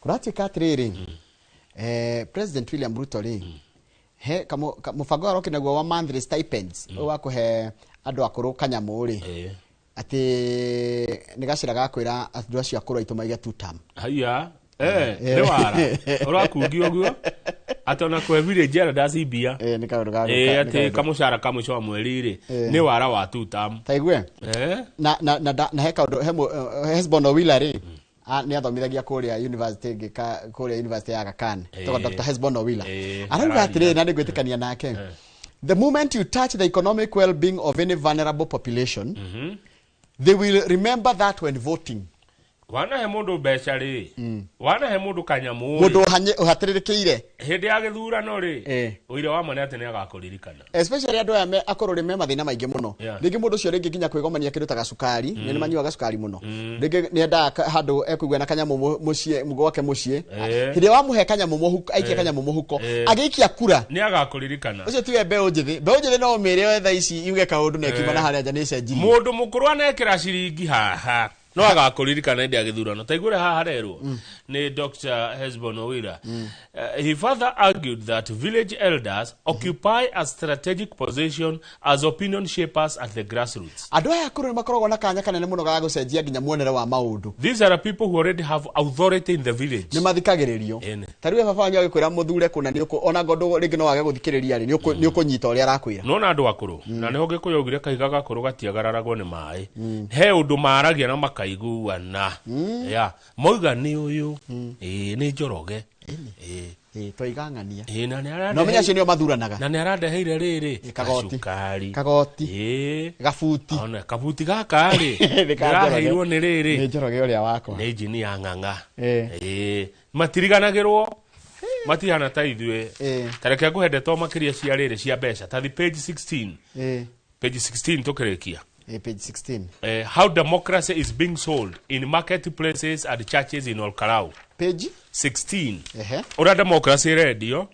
kuratuika atiriri President William Ruto ri he mubango aroki naguo wa monthly stipends wa kuhe andu akuru kanyamu ri ati nigacira gakwira andu acio akuru itu maiga 2 term haya ni wara urakungi oguo atona kwe village ara dacibia ni kaundu gago ati kamushara kamwisho wa mweri ri ni wara wa 2 term taigwe na he kaundu Hesbon Owila ri ni athomithagia kuria university kuria university ya Aga Khan to Dr. Hesbon Owila arauga atire na ndigwitikania nake the moment you touch the economic well-being of any vulnerable population they will remember that when voting. Wana he mundu beca ri wana he mundu kanyamu mundu uhatiririkire hindi ya githurano ri uire wa mane ati ni agakuririkana especially andu aya akorore me mathina maingi muno ringi mundu cio ringi kinya kwigomania kindu ta gacukari ni manyuaga cukari muno ringi ni enda handu ekuigwa na kanyamu mucie mugwake mucie hindi wa muhe kanyamu muhuko aikia kanyamu muhuko agiikia kura ni agakuririkana ucio tiwe mbeu njithi no mere wetha ici yuge kaundu na kiuma na haria nja ni cenjiri mundu mukuru anekira ciringi haha no agakuririkana ndi agithurano taigure haha rerwo ni Dr. Hesbon Owila. He further argued that village elders occupy a strategic position as opinion shapers at the grassroots. Andu aya akuru makoragwo na kanya kanene muno ga gucenjia ginya muonere wa maundu. These are people who already have authority in the village. Ni mathikagiririo. Tariwe baba wanyu agikwira muthure kuna ni ona gondo ringi no wage guthikiriria ri ni ukunyita uri arakwira. No na andu akuru na niho gikuyogire kaiga gakuru gatiagararagwo ni mai. He undu maragia na makaiguana. Ya moiga ni uyu ni njoroge toigangania na ni arada no menya cio nio mathuranaga na ni arada heire riri kagoti gafuti ona kabuti gaka ri ndiraheirwo ni riri ni njoroge uria wakwa ni injini ya nganga matiriganagirwo matihana ta ithwe tareke kuhendetwo makiria cia riri cia mbeca ta page 16 page 16 tukirekia page 16 how democracy is being sold in marketplaces and churches in Olkarau page 16 ora democracy radio